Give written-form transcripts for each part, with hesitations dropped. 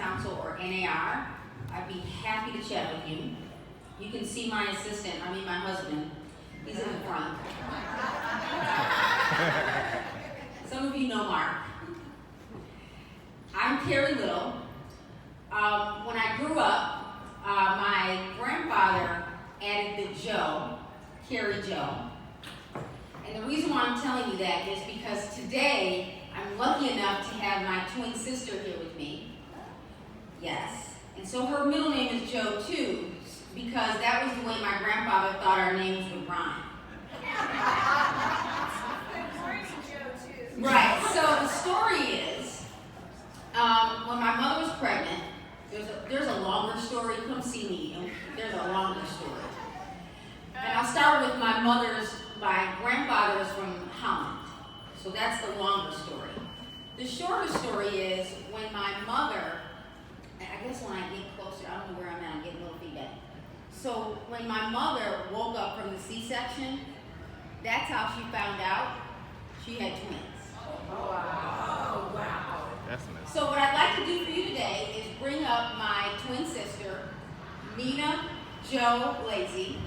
Counsel, or NAR. I'd be happy to chat with you. You can see my assistant, my husband. He's in the front. Some of you know Mark. I'm Carrie Little. When I grew up, my grandfather added the Joe, Carrie Joe. And the reason why I'm telling you that is because today I'm lucky enough to have my twin sister here with me. Yes. And so her middle name is Joe too, because that was the way my grandfather thought our names would rhyme. Right. So the story is, when my mother was pregnant, there's a longer story. Come see me, and there's a longer story. And I'll start with my grandfather is from Holland. So that's the longer story. The shorter story is when my mother, I guess when I get closer, I don't know where I'm at, I'm getting a little feedback. So when my mother woke up from the C-section, that's how she found out she had twins. Oh, wow. That's amazing. So what I'd like to do for you today is bring up my twin sister, Mina Blazy.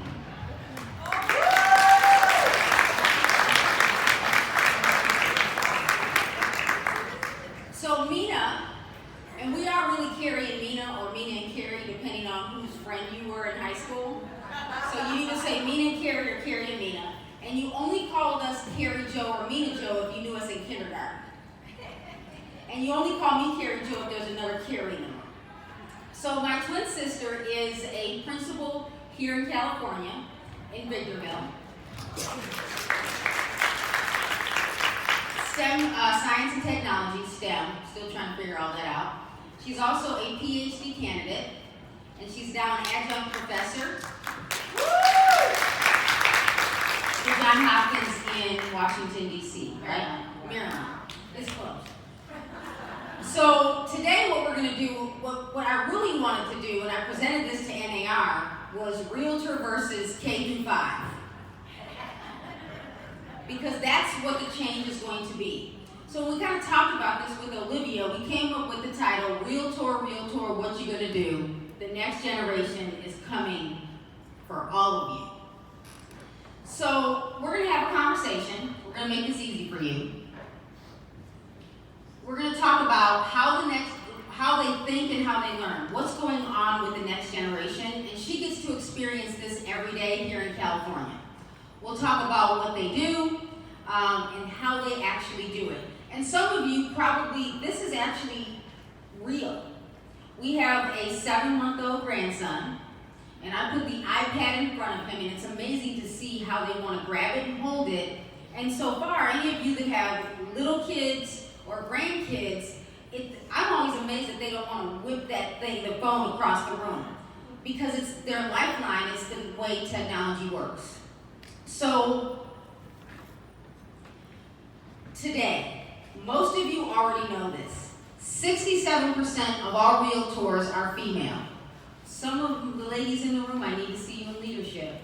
So Mina, and we are really Carrie and Mina, or Mina and Carrie, depending on whose friend you were in high school. So you either say Mina and Carrie or Carrie and Mina. And you only called us Carrie Joe or Mina Joe if you knew us in kindergarten. And you only call me Carrie Joe if there's another Carrie in the room. So my twin sister is a principal here in California, in Victorville. STEM, science and technology, STEM, still trying to figure all that out. She's also a PhD candidate, and she's now an adjunct professor for Johns Hopkins in Washington, D.C., right? Maryland. It's close. So today what we're going to do, what I really wanted to do, and I presented this to NAR, was Realtor versus K-5. Because that's what the change is going to be. So when we kind of talked about this with Olivia, we came up with the title, Realtor, Realtor, What You Gonna Do? The next generation is coming for all of you. So we're gonna have a conversation. We're gonna make this easy for you. We're gonna talk about how they think and how they learn. What's going on with the next generation, and she gets to experience this every day here in California. We'll talk about what they do and how they actually do it. And some of you probably, this is actually real. We have a 7-month-old grandson, and I put the iPad in front of him, and it's amazing to see how they want to grab it and hold it. And so far, any of you that have little kids or grandkids, I'm always amazed that they don't want to whip the phone across the room, because it's their lifeline. It's the way technology works. So today, most of you already know this. 67% of all realtors are female. Some of the ladies in the room, I need to see you in leadership.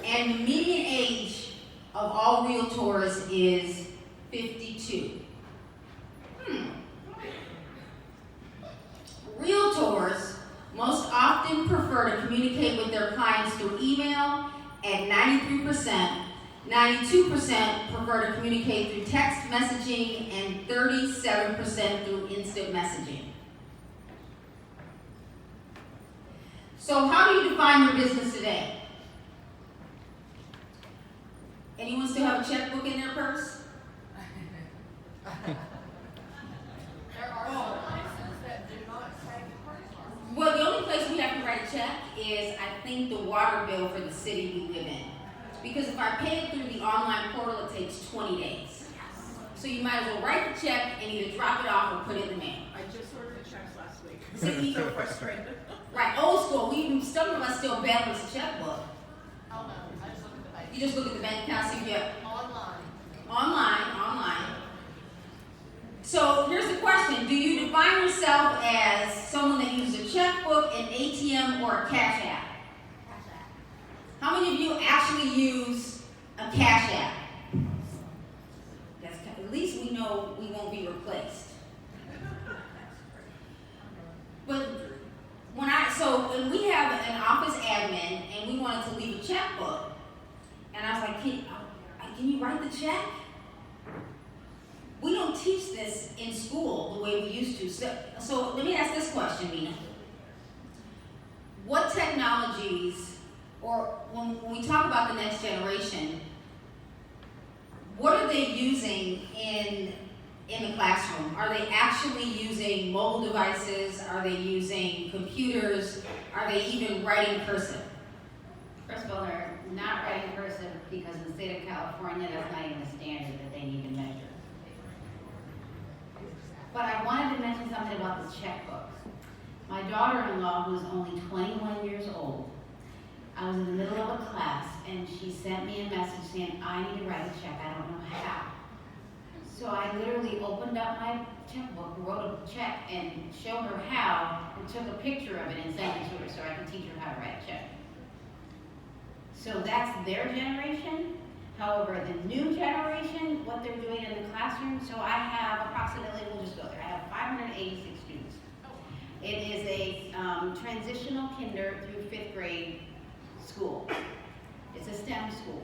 And the median age of all realtors is 52. Realtors most often prefer to communicate with their clients through email at 93%. 92% prefer to communicate through text messaging, and 37% through instant messaging. So how do you define your business today? Anyone still have a checkbook in their purse? There are some places that do not take credit cards. Well, the only place we have to write a check is, I think, the water bill for the city we live in. Because if I pay it through the online portal, it takes 20 days. So you might as well write the check and either drop it off or put it in the mail. I just ordered the checks last week. See, So frustrated. right, old school. Some of us still balance a checkbook. Oh no, I just look at the bank. You just look at the bank account, see if you have Online. online. So here's the question. Do you define yourself as someone that uses a checkbook, an ATM, or a cash app? How many of you actually use a cash app? At least we know we won't be replaced. wanted to leave a checkbook. And I was like, can you write the check? We don't teach this in school the way we used to. So let me ask this question, Mina. What technologies, or when we talk about the next generation, what are they using in the classroom? Are they actually using mobile devices? Are they using computers? Are they even writing cursive? First of all, they're not writing cursive because in the state of California, that's not even a standard that they need to measure. But I wanted to mention something about the checkbooks. My daughter-in-law, who's only 21 years old, I was in the middle of a class and she sent me a message saying, I need to write a check, I don't know how. So I literally opened up my checkbook, wrote a check and showed her how, and took a picture of it and sent it to her so I could teach her how to write a check. So that's their generation. However, the new generation, what they're doing in the classroom, so I have approximately, we'll just go there, I have 586 students. It is a transitional kinder through 5th grade school. It's a STEM school.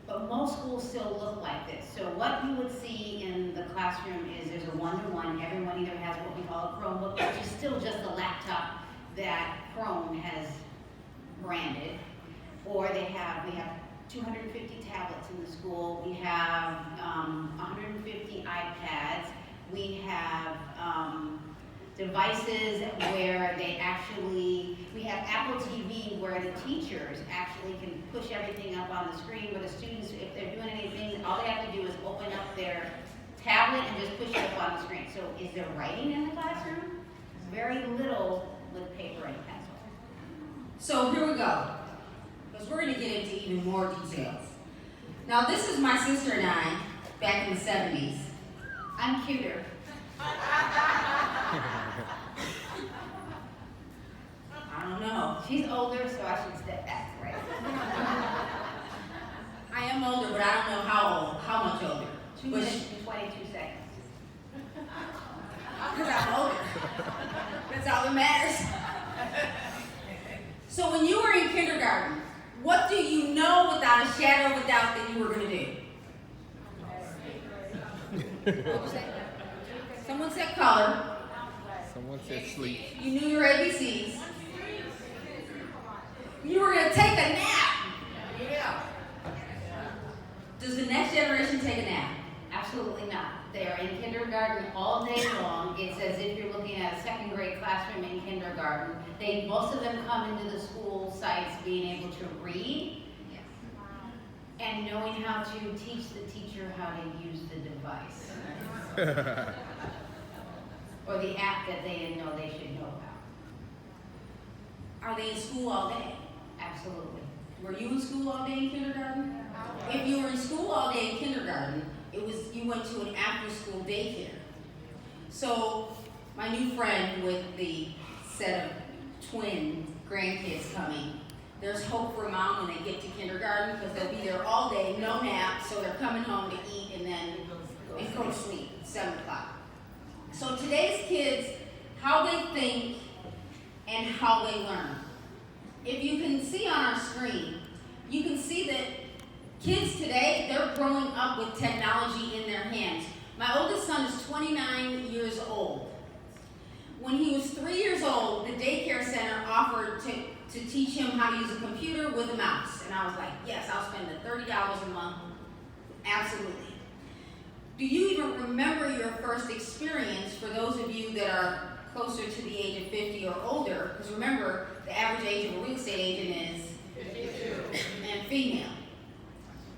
But most schools still look like this. So what you would see in the classroom is there's a one-to-one. Everyone either has what we call a Chromebook, which is still just a laptop that Chrome has branded, or we have 250 tablets in the school. We have 150 iPads. We have devices where we have Apple TV where the teachers actually can push everything up on the screen, where the students, if they're doing anything, all they have to do is open up their tablet and just push it up on the screen. So is there writing in the classroom? Very little with paper and pencil. So here we go, because we're going to get into even more details. Now this is my sister and I back in the 70s. I'm cuter. I don't know. She's older, so I should step back, right? I am older, but I don't know how much older. 2 minutes and 22 seconds. Because I'm older. That's all that matters. So when you were in kindergarten, what do you know without a shadow of a doubt that you were going to do? Someone said color. Someone said sleep. You knew your ABCs. You were going to take a nap. Yeah. Does the next generation take a nap? Absolutely not. They are in kindergarten all day long. It's as if you're looking at a 2nd grade classroom in kindergarten. Most of them come into the school sites being able to read and knowing how to teach the teacher how to use the device. Or the app that they didn't know they should know about. Are they in school all day? Absolutely. Were you in school all day in kindergarten? If you were in school all day in kindergarten, you went to an after-school daycare. So my new friend with the set of twin grandkids coming, there's hope for mom when they get to kindergarten because they'll be there all day, no nap, so they're coming home to eat and then go to sleep at 7 o'clock. So today's kids, how they think and how they learn. If you can see on our screen, you can see that kids today, they're growing up with technology in their hands. My oldest son is 29 years old. When he was 3 years old, the daycare center offered to teach him how to use a computer with a mouse. And I was like, yes, I'll spend the $30 a month. Absolutely. Do you even remember your first experience, for those of you that are closer to the age of 50 or older? Because remember, the average age of a real estate agent is 52 and female.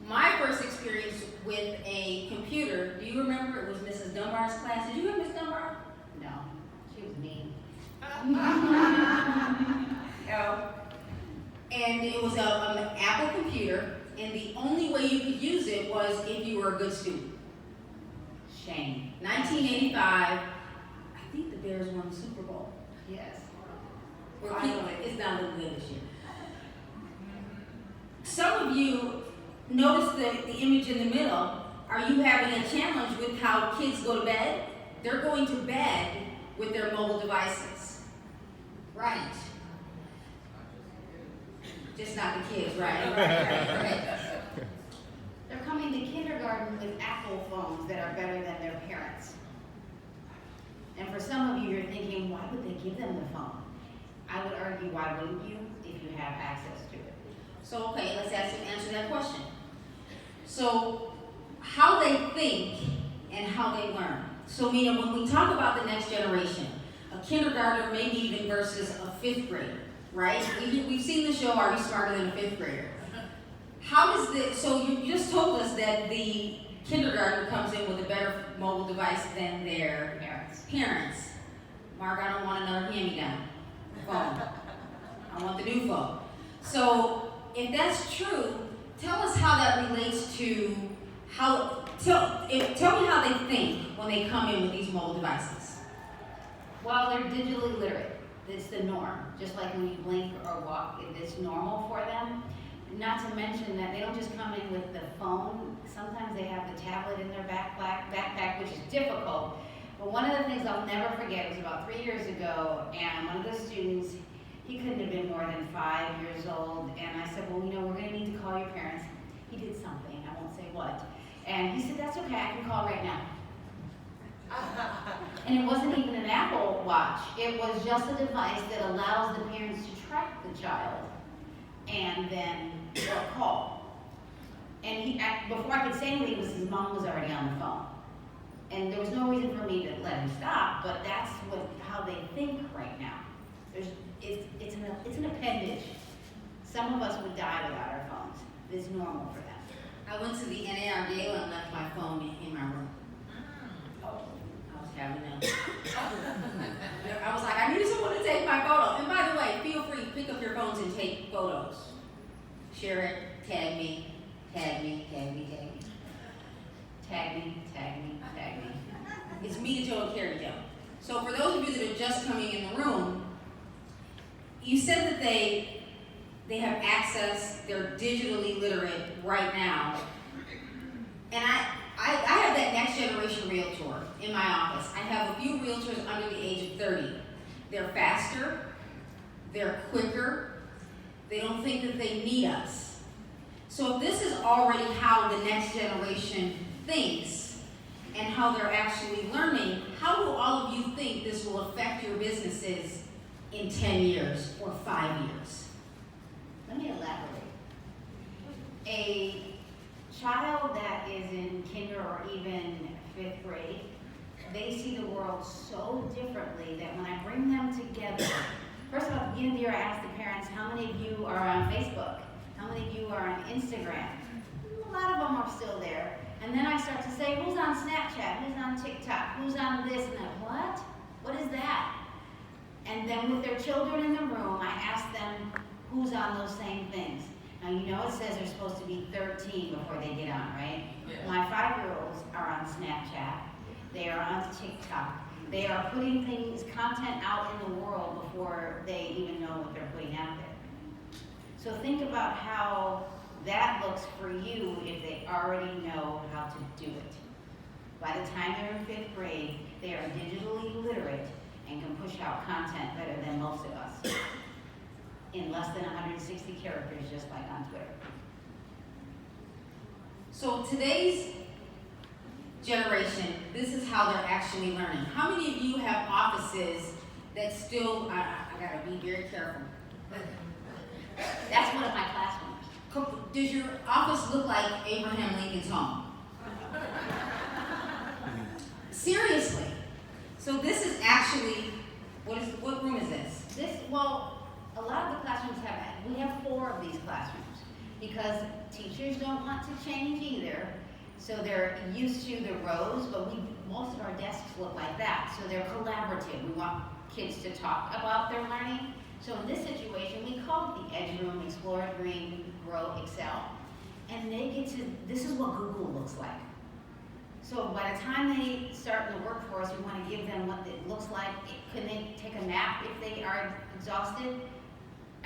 My first experience with a computer, do you remember? It was Mrs. Dunbar's class. Did you have Miss Dunbar? No, she was mean. No. And it was an Apple computer, and the only way you could use it was if you were a good student. Shame. 1985, I think the Bears won the Super Bowl. Yes. It's not looking good this year. Some of you notice the image in the middle. Are you having a challenge with how kids go to bed? They're going to bed with their mobile devices. Right. Just not the kids, right. They're coming to kindergarten with Apple phones that are better than their parents. And for some of you, you're thinking, why would they give them the phone? I would argue, why wouldn't you if you have access to it? So, okay, let's answer that question. So, how they think and how they learn. So, Mina, when we talk about the next generation, a kindergartner maybe even versus a fifth grader, right? We've seen the show, Are You Smarter Than a Fifth Grader? How does this, so you just told us that the kindergartner comes in with a better mobile device than their parents. Mark, I don't want another hand-me-down phone. I want the new phone. So if that's true, tell us how that relates to tell me how they think when they come in with these mobile devices. Well, they're digitally literate. It's the norm. Just like when you blink or walk, it's normal for them. Not to mention that they don't just come in with the phone. Sometimes they have the tablet in their backpack, which is difficult. But one of the things I'll never forget was about 3 years ago, and one of the students, he couldn't have been more than 5 years old, and I said, well, you know, we're going to need to call your parents. He did something, I won't say what. And he said, that's okay, I can call right now. And it wasn't even an Apple Watch. It was just a device that allows the parents to track the child and then call. And before I could say anything, his mom was already on the phone. And there was no reason for me to let him stop, but that's how they think right now. It's an appendage. Some of us would die without our phones. It's normal for them. I went to the NAR gala and left my phone in my room. Oh. I was having I was like, I need someone to take my photo. And by the way, feel free to pick up your phones and take photos. Share it, tag me, tag me, tag me, tag me. Tag me, tag me, tag me. It's Mina Joe and Carrie Joe. So for those of you that are just coming in the room, you said that they have access, they're digitally literate right now. And I have that next generation realtor in my office. I have a few realtors under the age of 30. They're faster, they're quicker, they don't think that they need us. So if this is already how the next generation thinks and how they're actually learning, how do all of you think this will affect your businesses in 10 years or 5 years? Let me elaborate. A child that is in kinder or even 5th grade, they see the world so differently that when I bring them together, first of all, at the beginning of the year, I ask the parents, how many of you are on Facebook? How many of you are on Instagram? A lot of them are still there. And then I start to say, who's on Snapchat? Who's on TikTok? Who's on this and that? What? What is that? And then with their children in the room, I ask them, who's on those same things? Now, you know it says they're supposed to be 13 before they get on, right? Yeah. My 5-year-olds are on Snapchat. They are on TikTok. They are putting content out in the world before they even know what they're putting out there. So think about how that looks for you if they already know how to do it. By the time they're in 5th grade, they are digitally literate and can push out content better than most of us in less than 160 characters, just like on Twitter. So today's generation, this is how they're actually learning. How many of you have offices that still, I gotta be very careful. That's one of my classrooms. Does your office look like Abraham Lincoln's home? Seriously. So this is actually, what room is this? Well, a lot of the classrooms we have 4 of these classrooms because teachers don't want to change either. So they're used to the rows, but most of our desks look like that. So they're collaborative. We want kids to talk about their learning. So in this situation, we call it the Edge Room, Explore, Dream, Grow, Excel. And they get to, this is what Google looks like. So by the time they start in the workforce, we want to give them what it looks like. Can they take a nap if they are exhausted?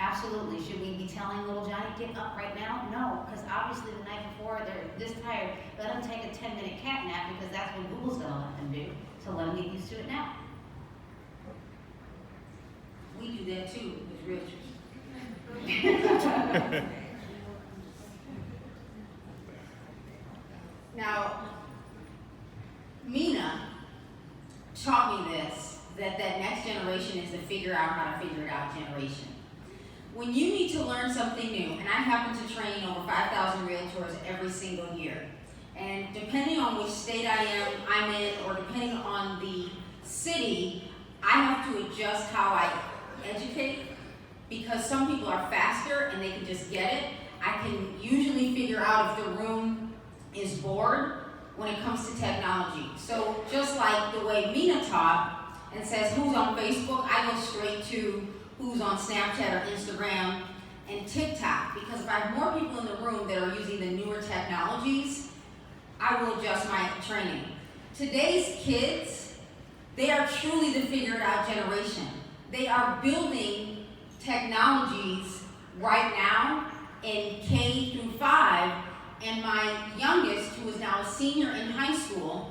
Absolutely. Should we be telling little Johnny, get up right now? No, because obviously the night before they're this tired. Let them take a 10-minute cat nap because that's what Google's going to let them do. So let them get used to it now. We do that too with realtors. Now, Mina taught me this, that next generation is the figure out how to figure it out generation. When you need to learn something new, and I happen to train over 5,000 realtors every single year, and depending on which state I'm in, or depending on the city, I have to adjust how I educate, because some people are faster and they can just get it. I can usually figure out if the room is bored when it comes to technology. So just like the way Mina taught and says who's on Facebook, I go straight to who's on Snapchat or Instagram and TikTok, because if I have more people in the room that are using the newer technologies, I will adjust my training. Today's kids, they are truly the figure it out generation. They are building technologies right now in K through 5, and my youngest, who is now a senior in high school,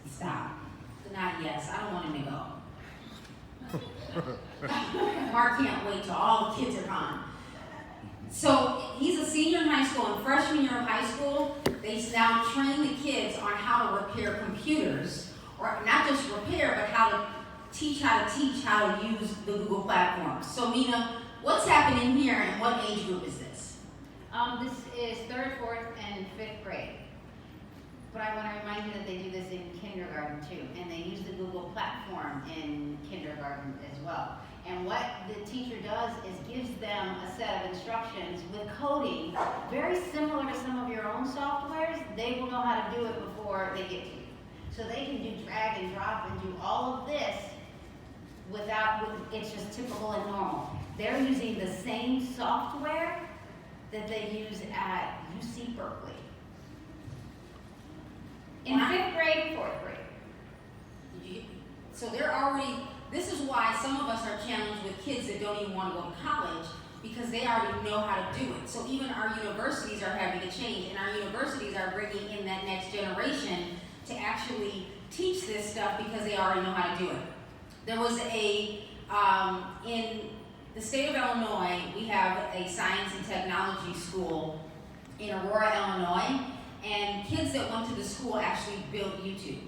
stop, not yes, I don't want him to go. Mark can't wait till all the kids are gone. So he's a senior in high school, and freshman year of high school, they now train the kids on how to repair computers, or not just repair, but how to teach how to use the Google platform. So Mina, what's happening here, and what age group is this? This is 3rd, 4th, and 5th grade. But I want to remind you that they do this in kindergarten too, and they use the Google platform in kindergarten as well. And what the teacher does is gives them a set of instructions with coding, very similar to some of your own softwares. They will know how to do it before they get to you. So they can do drag and drop and do all of this it's just typical and normal. They're using the same software that they use at UC Berkeley. In 5th grade and 4th grade. So they're already, this is why some of us are challenged with kids that don't even want to go to college, because they already know how to do it. So even our universities are having to change, and our universities are bringing in that next generation to actually teach this stuff because they already know how to do it. There was in the state of Illinois, we have a science and technology school in Aurora, Illinois, and kids that went to the school actually built YouTube.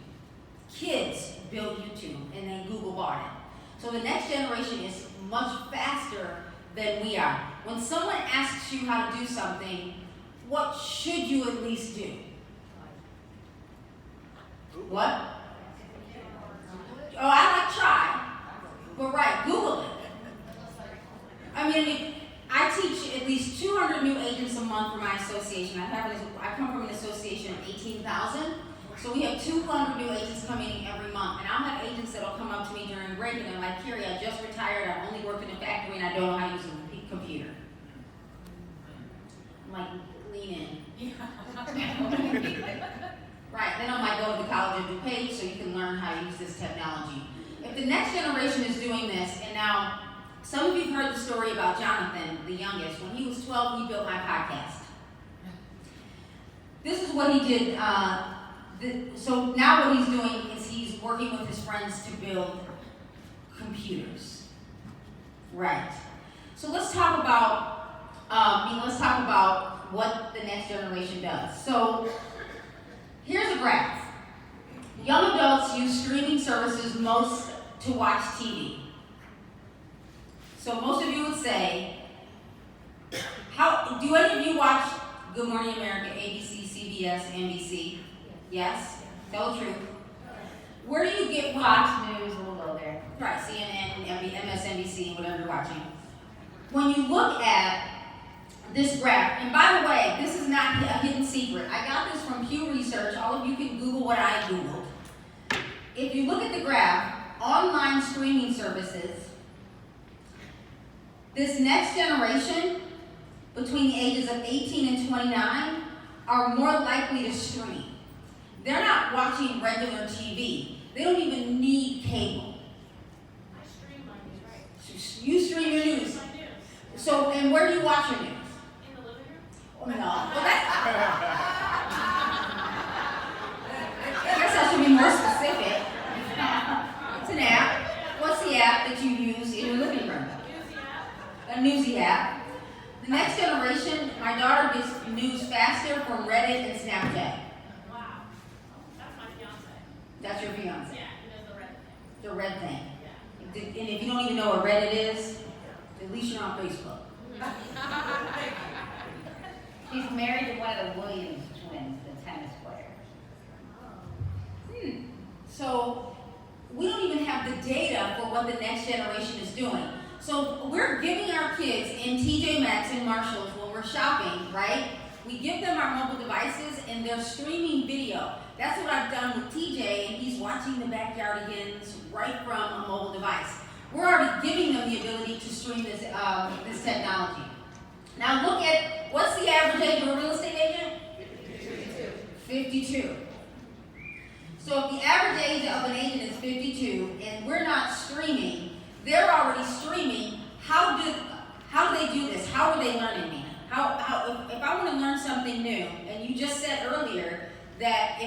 Kids built YouTube, and then Google bought it. So the next generation is much faster than we are. When someone asks you how to do something, what should you at least do? What? Oh, I like try. But right, Google it. I mean, I teach at least 200 new agents a month for my association. I come from an association of 18,000. So we have 200 new agents coming in every month. And I'll have agents that will come up to me during break and they're like, Carrie, I just retired. I only work in a factory and I don't know how to use a computer. I'm like, lean in. Right, then I might go to the College of DuPage so you can learn how to use this technology. If the next generation is doing this, and now some of you have heard the story about Jonathan, the youngest. When he was 12, he built my podcast. This is what he did. So now what he's doing is he's working with his friends to build computers. Right. So let's talk about what the next generation does. So here's a graph. Young adults use streaming services most to watch TV. So most of you would say, do any of you watch Good Morning America, ABC, CBS, NBC? Yes? Tell the truth. Where do you get Fox News, we'll go there. Right, CNN, MSNBC, whatever you're watching. When you look at this graph, and by the way, this is not a hidden secret. I got this from Pew Research. All of you can Google what I Googled. If you look at the graph, online streaming services, this next generation, between the ages of 18 and 29, are more likely to stream. They're not watching regular TV. They don't even need cable. I stream my news, right? You stream your news. My news. So, and where do you watch your news? In the living room? Oh, no. Well, I guess I should be more specific. It's an app. What's the app that you use in your living room? Use the app. The next generation, my daughter gets news faster from Reddit and Snapchat. Wow. That's my fiance. That's your fiance. Yeah, he does the red thing. The red thing. Yeah. And if you don't even know what Reddit is, at least you're on Facebook. She's married to one of the Williams twins, the tennis player. So we don't even have the data for what the next generation is doing. So we're giving our kids in TJ Maxx and Marshalls when we're shopping, right? We give them our mobile devices and they're streaming video. That's what I've done with TJ, and he's watching the Backyardigans right from a mobile device. We're already giving them the ability to stream this technology. Now look at, what's the average age of a real estate agent? 52. So if the average age of an agent is 52 and we're not streaming, they're already streaming. How do they do this? How are they learning, Mina? If I want to learn something new, and you just said earlier that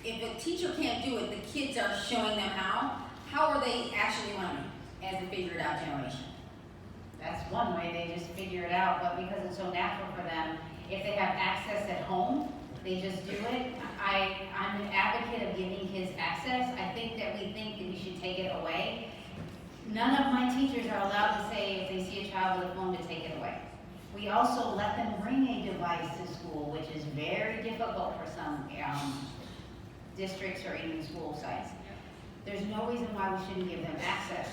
if a teacher can't do it, the kids are showing them how are they actually learning as the figure it out generation? That's one way, they just figure it out, but because it's so natural for them, if they have access at home, they just do it. I'm an advocate of giving kids access. I think that we should take it away. None of my teachers are allowed to say if they see a child with a phone to take it away. We also let them bring a device to school, which is very difficult for some districts or even school sites. There's no reason why we shouldn't give them access.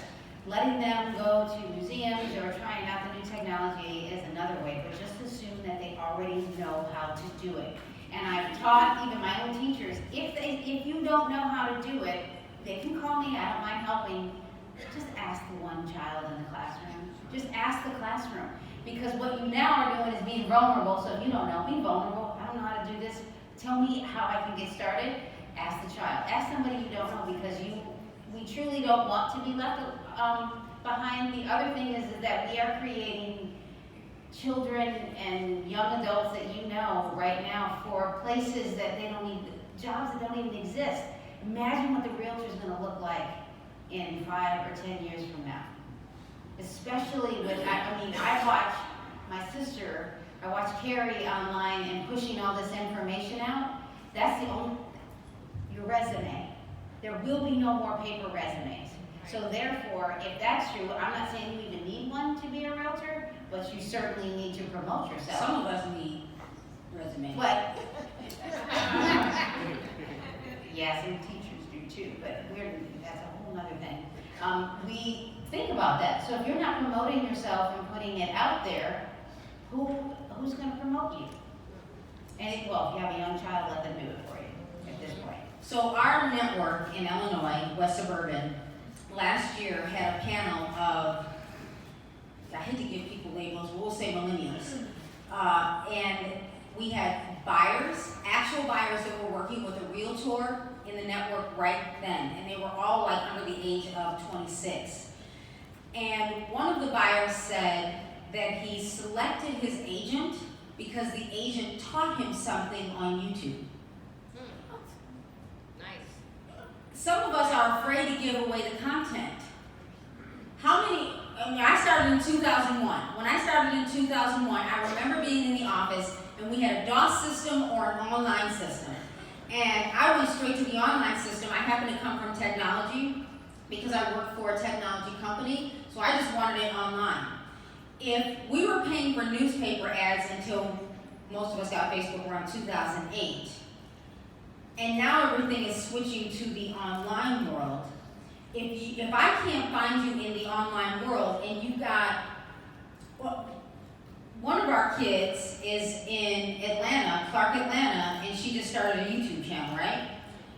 Letting them go to museums or trying out the new technology is another way, but just assume that they already know how to do it. And I've taught even my own teachers, if you don't know how to do it, they can call me, I don't mind helping. Just ask the one child in the classroom. Just ask the classroom. Because what you now are doing is being vulnerable, so if you don't know, be vulnerable. I don't know how to do this. Tell me how I can get started. Ask the child. Ask somebody you don't know, because we truly don't want to be left behind. The other thing is that we are creating children and young adults that you know right now for places that they don't need, jobs that don't even exist. Imagine what the realtor is going to look like in 5 or 10 years from now. Especially with, I watch my sister, I watch Carrie online and pushing all this information out. That's the only, your resume. There will be no more paper resumes. So therefore, if that's true, I'm not saying you even need one to be a realtor, but you certainly need to promote yourself. Some of us need resumes. But, yeah, some teachers do too, but that's a whole other thing. We think about that. So if you're not promoting yourself and putting it out there, who's going to promote you? And if you have a young child, let them do it for you at this point. So our network in Illinois, West Suburban, last year had a panel of, I hate to give people labels, but we'll say millennials. And we had buyers, actual buyers that were working with a realtor in the network right then. And they were all like under the age of 26. And one of the buyers said that he selected his agent because the agent taught him something on YouTube. Some of us are afraid to give away the content. I started in 2001. When I started in 2001, I remember being in the office and we had a DOS system or an online system. And I went straight to the online system. I happen to come from technology because I worked for a technology company, so I just wanted it online. If we were paying for newspaper ads until most of us got Facebook around 2008, and now everything is switching to the online world. If I can't find you in the online world and you got, one of our kids is in Atlanta, Clark, Atlanta, and she just started a YouTube channel, right?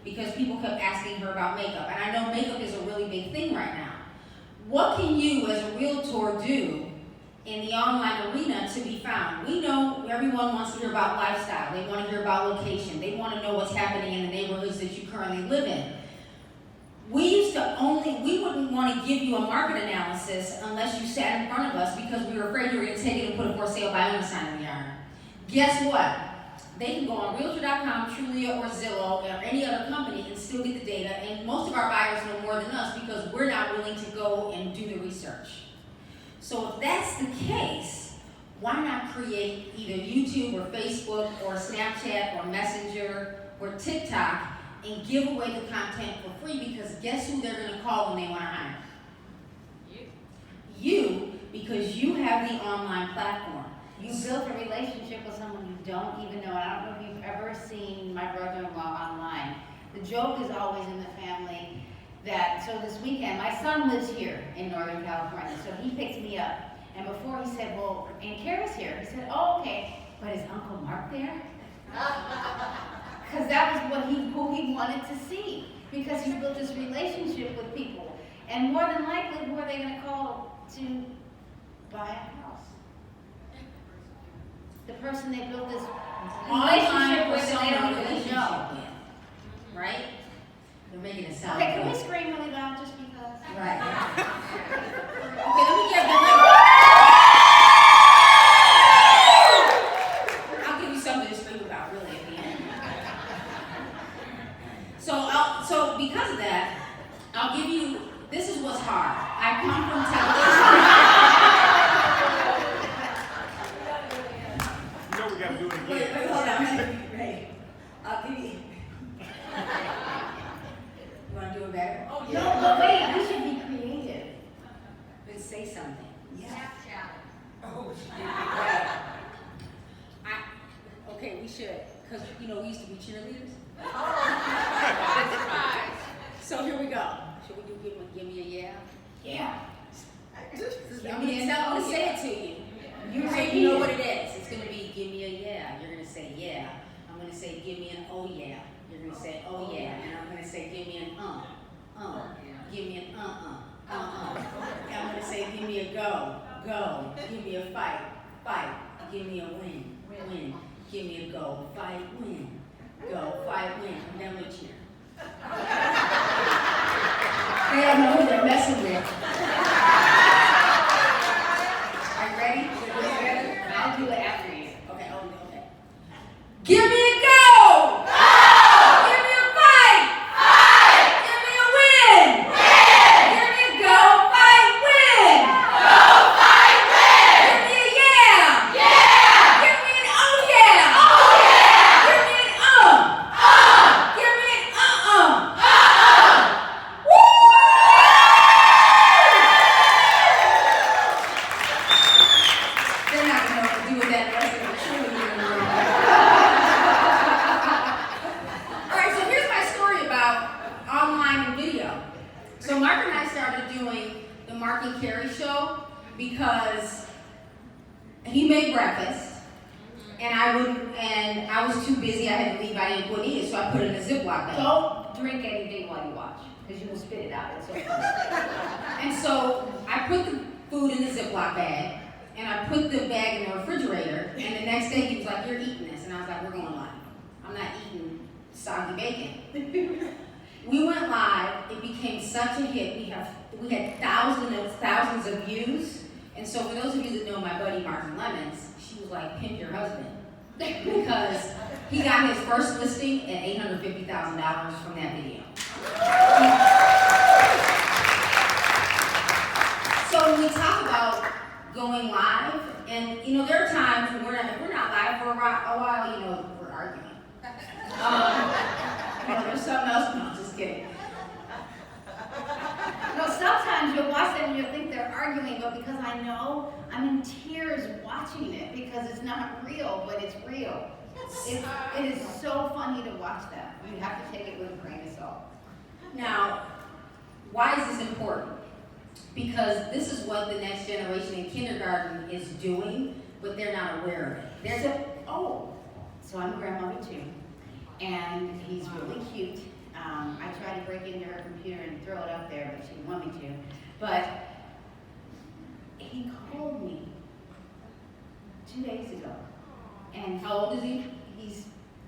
Because people kept asking her about makeup. And I know makeup is a really big thing right now. What can you as a realtor do in the online arena to be found? We know everyone wants to hear about lifestyle. They want to hear about location. They want to know what's happening in the neighborhoods that you currently live in. We wouldn't want to give you a market analysis unless you sat in front of us because we were afraid you were going to take it and put a for sale by owner sign in the yard. Guess what? They can go on Realtor.com, Trulia, or Zillow, or any other company and still get the data, and most of our buyers know more than us because we're not willing to go and do the research. So if that's the case, why not create either YouTube or Facebook or Snapchat or Messenger or TikTok and give away the content for free? Because guess who they're going to call when they want to hire? You, because you have the online platform. You built a relationship with someone you don't even know. I don't know if you've ever seen my brother-in-law online. The joke is always in the family that, so this weekend, my son lives here in Northern California, so he picked me up. And before he said, well, Aunt Carrie's here. He said, oh, okay, but is Uncle Mark there? Because that was who he wanted to see, because he built this relationship with people. And more than likely, who are they going to call to buy a house? The person they built this relationship with and they don't even know. Right? They're making it sound Okay, can we good. scream really loud just because? Right. Okay, let me get the I'll give you something to scream about, really, at the end. So because of that, I'll give you, this is what's hard. I come from television. You know we gotta do it again. Wait, hold on. Ready. I'll give you. You want to do it better? Oh, No, but wait, we should be creative. Then say something. Snapchat. Oh, right. Okay, we should, because we used to be cheerleaders. That's right. So here we go. Should we do give me a yeah? Yeah. I'm gonna say it to you. You You know what it is. It's gonna be give me a yeah. You're gonna say yeah. I'm gonna say give me an oh yeah. You're gonna say oh yeah, and I'm gonna say give me an give me an And I'm gonna say give me a go. Give me a fight. Give me a win. Give me a go. Fight, win. Go, fight, win. And then we cheer. They don't know who they're messing with. Are you ready? I'll do it after you. Okay, okay. Give me a go! Give me a fight! Give me a win! Give me a go, fight, win! Give me a yeah! Give me an oh yeah! Give me an Give me an Woo! They're not gonna know what to do with that rest of the cheerleader in the room. All right, so here's my story about online and video. So Mark and I started doing the Mark and Carrie show because he made breakfast, and I was too busy. I had to leave. I didn't put it, so I put it in a Ziploc bag. Don't drink anything while you watch, because you will spit it out. It's so funny. And so I put the food in the Ziploc bag, and I put the bag in the refrigerator, and the next day he was like, you're eating this. And I was like, we're going live. I'm not eating soggy bacon. We went live. It became such a hit. We had thousands of views. And so for those of you that know my buddy Martin Lemons, she was like, pimp your husband. Because he got his first listing at $850,000 from that video. So when we talk about going live, and there are times when if we're not live for a while, we're arguing. There's something else. No, just kidding. No, sometimes you'll watch them and you'll think they're arguing, but because I know, I'm in tears watching it because it's not real, but it's real. It is so funny to watch that. You have to take it with a grain of salt. Now, why is this important? Because this is what the next generation in kindergarten is doing, but they're not aware of it. So I'm a grandmother too, and he's really cute. I tried to break into her computer and throw it up there, but she didn't want me to. But he called me 2 days ago. And How old is he?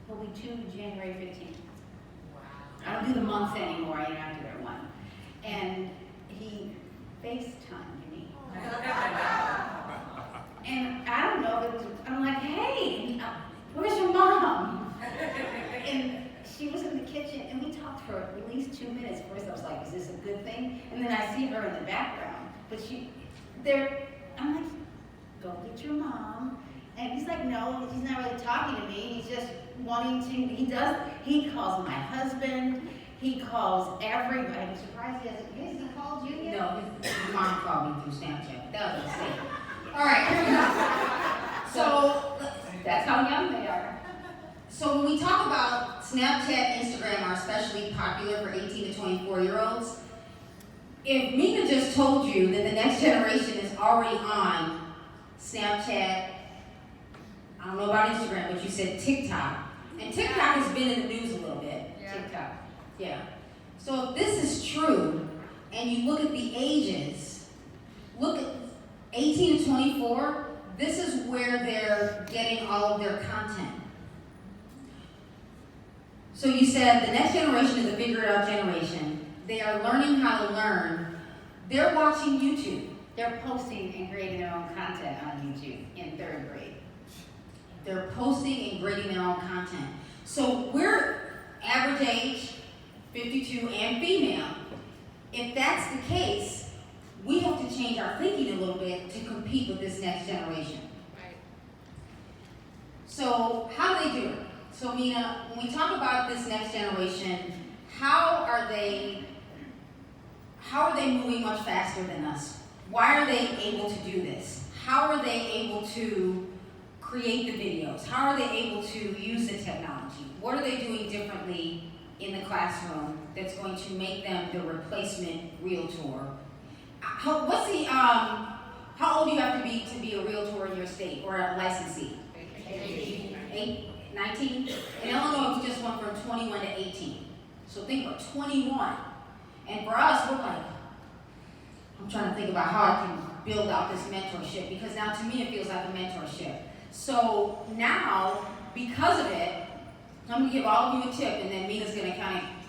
He'll be 2 January 15th. I don't do the months anymore, I have to wear one. And he FaceTimed me. And I don't know if it was, I'm like, hey, where's your mom? And she was in the kitchen, and we talked for at least 2 minutes. First, I was like, is this a good thing? And then I see her in the background. But I'm like, go get your mom. And he's like, no, he's not really talking to me. He's just wanting to, he calls my husband. He calls everybody. I'm surprised has he called you yet? No, his mom called me through Snapchat. That was a mistake. All right, here we go. So, That's how young they are. So when we talk about Snapchat, Instagram are especially popular for 18 to 24-year-olds, if Mina just told you that the next generation is already on Snapchat, I don't know about Instagram, but you said TikTok. And TikTok has been in the news a little bit. Yeah. TikTok. Yeah. So if this is true, and you look at the ages, look at 18 to 24, this is where they're getting all of their content. So you said the next generation is a figure-it-out generation. They are learning how to learn. They're watching YouTube. They're posting and creating their own content on YouTube in 3rd grade. They're posting and grading their own content. So we're average age, 52 and female. If that's the case, we have to change our thinking a little bit to compete with this next generation. Right. So how do they do it? So Mina, when we talk about this next generation, how are they moving much faster than us? Why are they able to do this? How are they able to create the videos? How are they able to use the technology? What are they doing differently in the classroom that's going to make them the replacement realtor? How old do you have to be a realtor in your state or a licensee? 19? In Illinois, we just went from 21 to 18. So think about 21. And for us, we're like, I'm trying to think about how I can build out this mentorship, because now to me it feels like a mentorship. So now, because of it, I'm gonna give all of you a tip, and then Mina's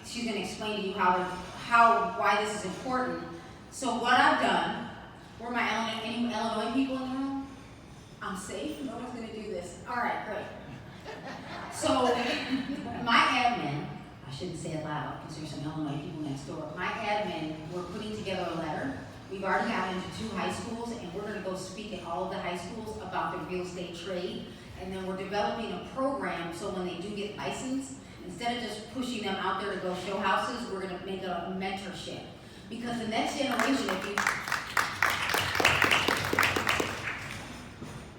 she's gonna explain to you why this is important. So what I've done, were any Illinois people in the room? I'm safe, no one's gonna do this. All right, great. So my admin, I shouldn't say it loud because there's some Illinois people next door. My admin, we're putting together a letter. We've already gotten into 2 high schools, and we're gonna go speak at all of the high schools about the real estate trade. And then we're developing a program so when they do get licensed, instead of just pushing them out there to go show houses, we're gonna make a mentorship. Because the next generation,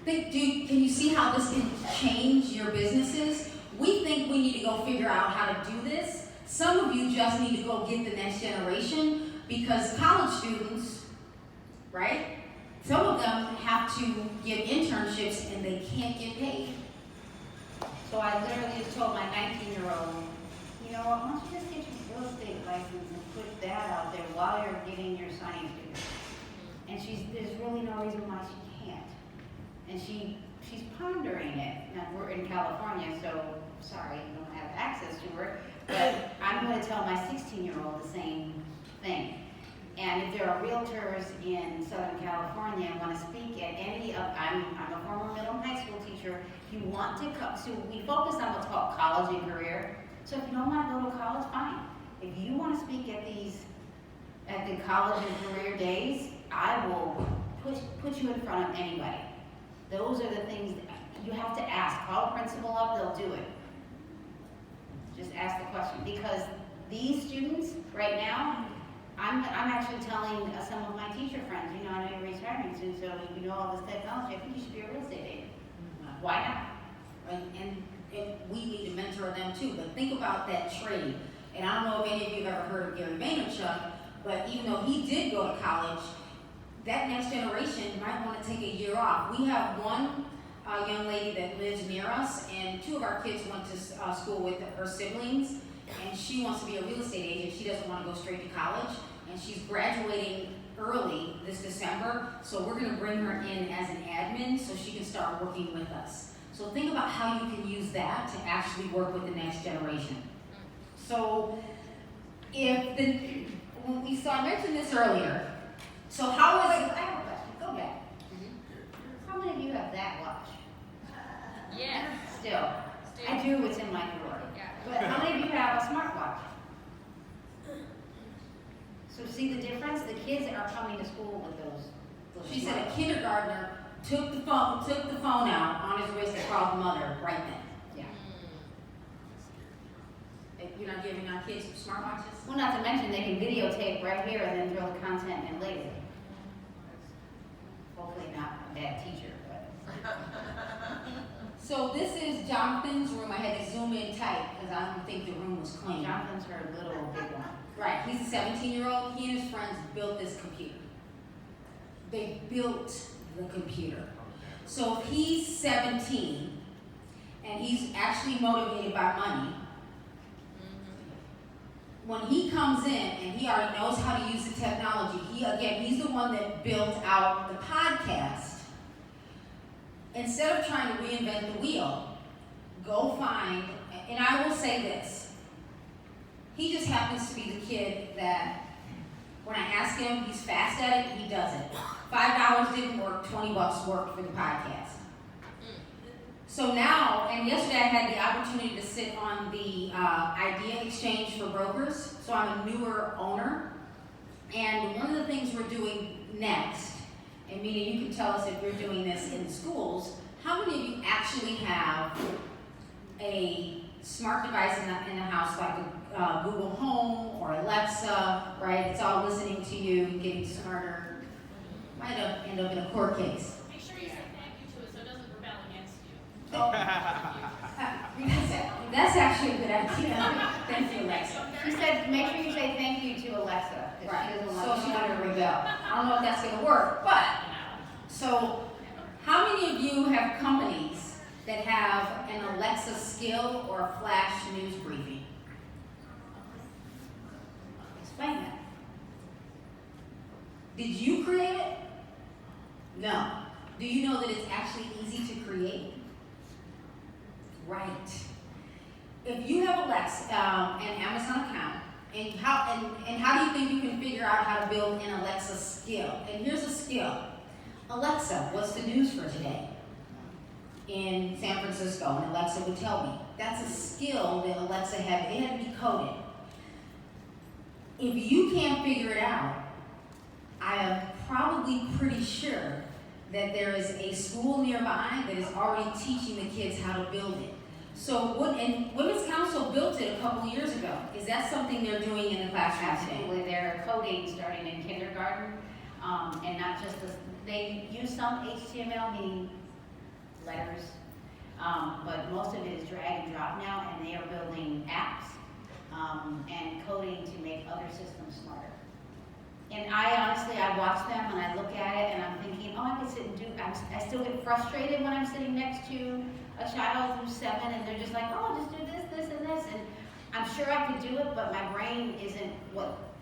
can you see how this can change your businesses? We think we need to go figure out how to do this. Some of you just need to go get the next generation, because college students, right? Some of them have to give internships and they can't get paid. So I literally just told my 19-year-old, you know what, why don't you just get your real estate license and put that out there while you're getting your science degree? And there's really no reason why she can't. And she's pondering it. Now, we're in California, so sorry, you don't have access to her. But I'm going to tell my 16-year-old the same thing. And if there are realtors in Southern California and want to speak at any of, I'm a former middle and high school teacher. If you want to come, so we focus on what's called college and career. So if you don't want to go to college, fine. If you want to speak at the college and career days, I will put you in front of anybody. Those are the things that you have to ask. Call a principal up, they'll do it. Just ask the question, because these students right now, I'm actually telling some of my teacher friends, you know, I know you're retiring soon, so you know all this technology, I think you should be a real estate agent. Why not? And we need to mentor them too, but think about that trade. And I don't know if any of you have ever heard of Gary Vaynerchuk, but even though he did go to college, that next generation might want to take a year off. We have one young lady that lives near us, and 2 of our kids went to school with her siblings, and she wants to be a real estate agent. She doesn't want to go straight to college, and she's graduating early this December, so we're going to bring her in as an admin so she can start working with us. So think about how you can use that to actually work with the next generation. So when we saw, I mentioned this earlier, so how is it? I have a question, go back. How many of you have that watch? Yes. Still. I do, it's in my drawer. Yeah. But how many of you have a smartwatch? So see the difference? The kids are coming to school with those She said a smartwatches. kindergartner took the phone out on his wrist and called the mother right then. Yeah. You're not giving our kids smartwatches? Well, not to mention they can videotape right here and then throw the content in later. Hopefully not a bad teacher, but. So this is Jonathan's room. I had to zoom in tight because I don't think the room was clean. Jonathan's her little big one. Right, he's a 17-year-old. He and his friends built this computer. They built the computer. So if he's 17 and he's actually motivated by money, when he comes in and he already knows how to use the technology, he's the one that built out the podcast. Instead of trying to reinvent the wheel, go find, and I will say this, he just happens to be the kid that when I ask him, he's fast at it, he does it. $5 didn't work, $20 worked for the podcast. So now, and yesterday I had the opportunity to sit on the idea exchange for brokers. So I'm a newer owner. And one of the things we're doing next, and Mina, you can tell us if you're doing this in the schools, how many of you actually have a smart device in the house like a Google Home or Alexa, right? It's all listening to you, getting smarter. Might end up in a court case. Make sure you say thank you to it so it doesn't rebel against you. That's actually a good idea. Thank you, Alexa. She said, make sure you say thank you to Alexa. 'Cause Right, she doesn't so want she's to gonna rebel. I don't know if that's gonna work, but, so, how many of you have companies that have an Alexa skill or a flash news briefing? Explain that. Did you create it? No. Do you know that it's actually easy to create? Right. If you have Alexa, an Amazon account, and how do you think you can figure out how to build an Alexa skill? And here's a skill. Alexa, what's the news for today in San Francisco? And Alexa would tell me. That's a skill that Alexa had. It had to be coded. If you can't figure it out, I am probably pretty sure that there is a school nearby that is already teaching the kids how to build it. So, and Women's Council built it a couple of years ago. Is that something they're doing in the classroom today? Absolutely, they're coding starting in kindergarten, and not just they use some HTML, meaning letters, but most of it is drag and drop now, and they are building apps and coding to make other systems smarter. And I watch them and I look at it and I'm thinking, oh, I could sit and do, I still get frustrated when I'm sitting next to a child who's 7 and they're just like, oh, just do this, this, and this. And I'm sure I could do it, but my brain isn't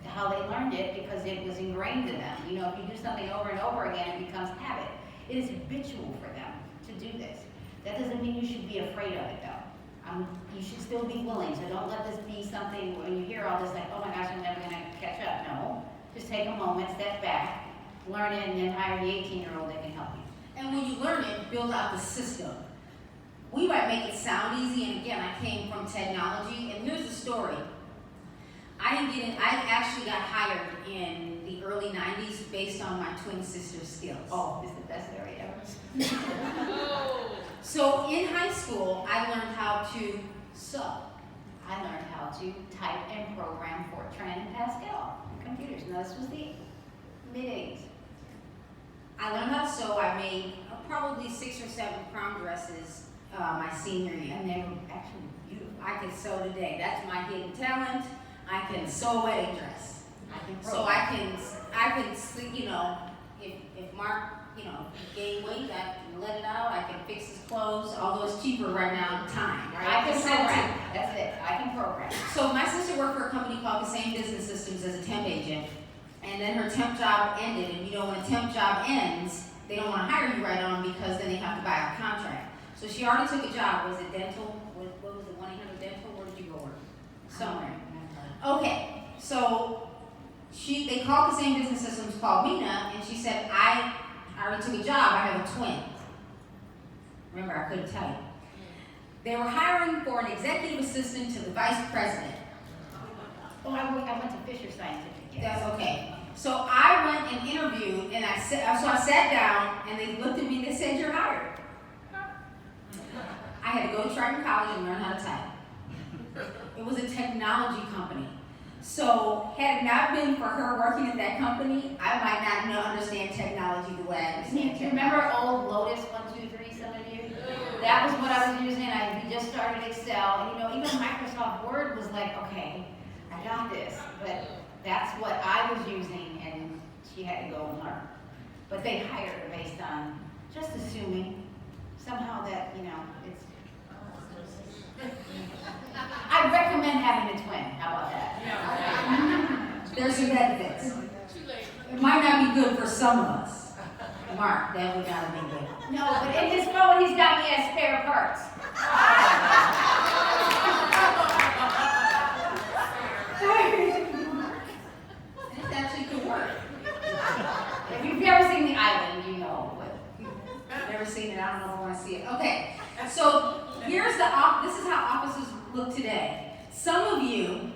how they learned it because it was ingrained in them. You know, if you do something over and over again, it becomes habit. It is habitual for them to do this. That doesn't mean you should be afraid of it though. You should still be willing, so don't let this be something when you hear all this like, oh my gosh, I'm never gonna catch up. No. Just take a moment, step back, learn it, and then hire the 18-year-old that can help you. And when you learn it, build out the system. We might make it sound easy, and again, I came from technology, and here's the story. I actually got hired in the early 90s based on my twin sister's skills. Oh, this is the best area ever. So in high school, I learned how to sew. I learned how to type and program Fortran and Pascal on computers. Now this was the mid-80s. I learned how to sew. I made probably 6 or 7 prom dresses my senior year, and they were actually beautiful. I can sew today. That's my hidden talent. I can sew a wedding dress. So I can sleep, you know, if Mark, you know, gained weight, I can let it out. I can fix his clothes, although it's cheaper right now in time, right? I can program. That's it. I can program. So my sister worked for a company called The Same Business Systems as a temp agent, and then her temp job ended. And you know, when a temp job ends, they don't want to hire you right on because then they have to buy a contract. So she already took a job. Was it dental? What was it? 1-800 dental? Where did you go work? Somewhere. Okay. So they called The Same Business Systems, called Mina, and she said, I already took a job. I have a twin. Remember, I couldn't tell you. They were hiring for an executive assistant to the vice president. Oh, I went to Fisher Scientific. Yes. That's okay. So I went and interviewed, and I sat down, and they looked at me and they said, "You're hired." I had to go to Triton College and learn how to type. It was a technology company. So had it not been for her working at that company, I might not understand technology the way I understand Do you technology. remember old Lotus 123, some of you? That was what I was using. We just started Excel. And even Microsoft Word was like, okay, I got this. But that's what I was using, and she had to go and learn. But they hired her based on just assuming somehow that, it's... I recommend having a twin. How about that? There's some benefits. It might not be good for some of us. Mark, that would not have been good. No, but in his phone, he's got me as spare parts. This actually could work. If you've never seen The Island, you know. Never seen it. I don't know if I want to see it. Okay, so here's this is how offices look today. Some of you,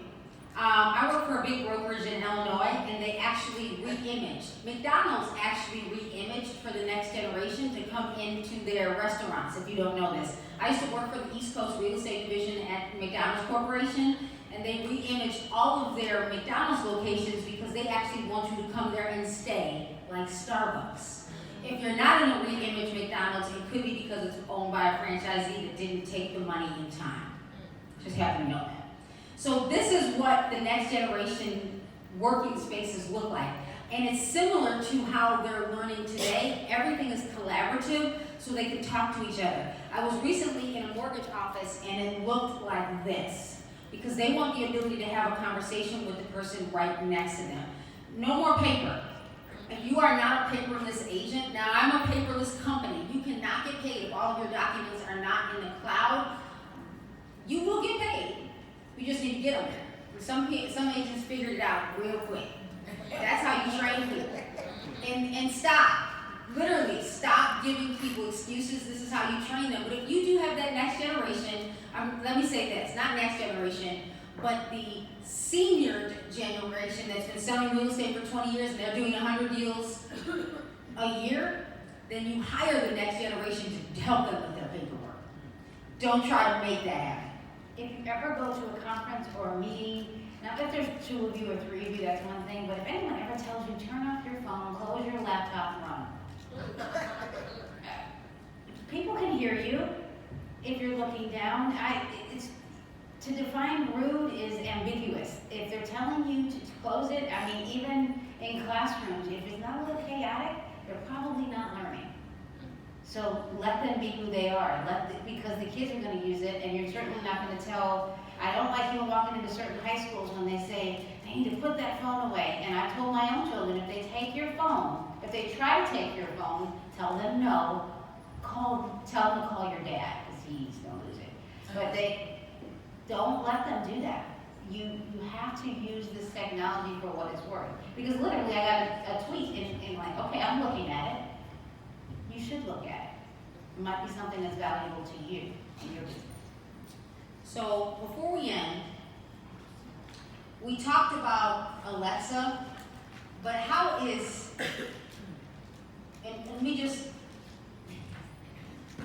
I work for a big brokerage in Illinois, and they actually re-imaged. McDonald's actually re-imaged for the next generation to come into their restaurants, if you don't know this. I used to work for the East Coast Real Estate Division at McDonald's Corporation, and they re-imaged all of their McDonald's locations because they actually want you to come there and stay, like Starbucks. If you're not in a re-image McDonald's, it could be because it's owned by a franchisee that didn't take the money in time. Just happen to know that. So this is what the next generation working spaces look like. And it's similar to how they're learning today. Everything is collaborative, so they can talk to each other. I was recently in a mortgage office, and it looked like this, because they want the ability to have a conversation with the person right next to them. No more paper. If you are not a paperless agent, now I'm a paperless company. You cannot get paid if all of your documents are not in the cloud. You will get paid. You just need to get them there. Some agents figured it out real quick. That's how you train people. And stop. Literally, stop giving people excuses. This is how you train them. But if you do have that next generation, let me say this, not next generation, but the senior generation that's been selling real estate for 20 years and they're doing 100 deals a year, then you hire the next generation to help them with their paperwork. Don't try to make that happen. If you ever go to a conference or a meeting, not that there's 2 of you or 3 of you, that's one thing, but if anyone ever tells you, turn off your phone, close your laptop, and run. People can hear you if you're looking down. To define rude is ambiguous. If they're telling you to close it, even in classrooms, if it's not a little chaotic, they're probably not learning. So let them be who they are, because the kids are going to use it, and you're certainly not going to tell. I don't like even walking into certain high schools when they say, they need to put that phone away. And I've told my own children, if they take your phone, if they try to take your phone, tell them no, tell them to call your dad, because he's going to lose it. But don't let them do that. You have to use this technology for what it's worth. Because literally I got a tweet and like, okay, I'm looking at it. You should look at it. It might be something that's valuable to you and your business. So before we end, we talked about Alexa, but how is, and let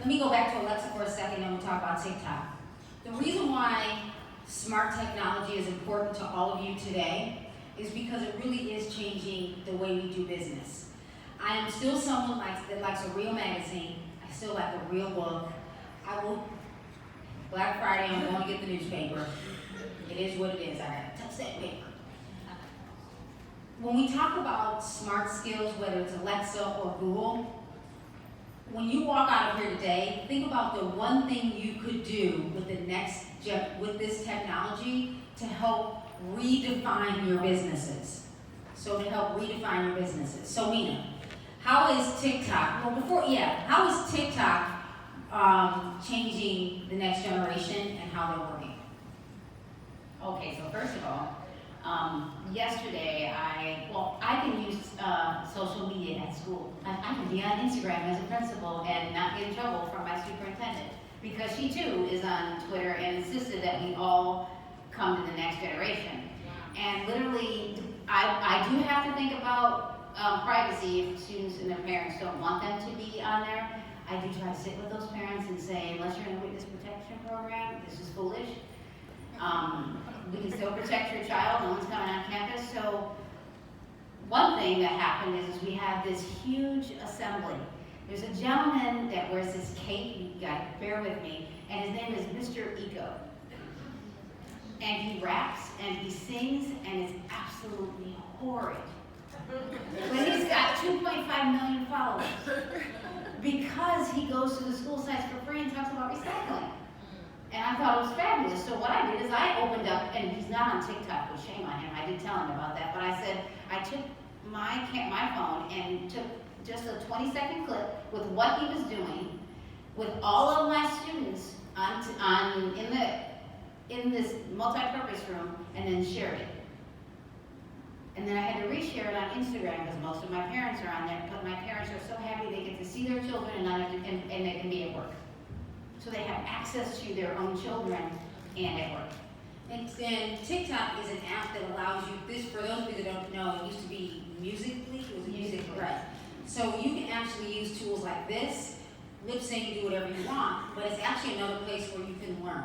me go back to Alexa for a second and we'll talk about TikTok. The reason why smart technology is important to all of you today is because it really is changing the way we do business. I am still someone that likes a real magazine. I still like a real book. Black Friday, I'm going to get the newspaper. It is what it is. I gotta touch that paper. When we talk about smart skills, whether it's Alexa or Google, when you walk out of here today, think about the one thing you could do with with this technology to help redefine your businesses. So Mina, how is TikTok? How is TikTok changing the next generation and how they're working? Okay, so first of all, yesterday I can use social media at school. I can be on Instagram as a principal and not get in trouble from my superintendent, because she too is on Twitter and insisted that we all come to the next generation. And literally I do have to think about privacy if students and their parents don't want them to be on there. I do try to sit with those parents and say, unless you're in a witness protection program, this is foolish. We can still protect your child, no one's coming on campus. So one thing that happened is we had this huge assembly. There's a gentleman that wears this cape, you guys bear with me, and his name is Mr. Eco. And he raps and he sings and it's absolutely horrid. But he's got 2.5 million followers because he goes to the school sites for free and talks about recycling. And I thought it was fabulous. So what I did is I opened up, and he's not on TikTok, but shame on him. I did tell him about that. But I said, I took my phone and took just a 20-second clip with what he was doing with all of my students in this multi-purpose room, and then shared it. And then I had to reshare it on Instagram because most of my parents are on there, but my parents are so happy they get to see their children and they can be at work. So they have access to their own children and at work. And TikTok is an app that allows you, this for those of you that don't know, it used to be Musical.ly, it was Musical.ly. Right. So you can actually use tools like this, lip sync, do whatever you want, but it's actually another place where you can learn.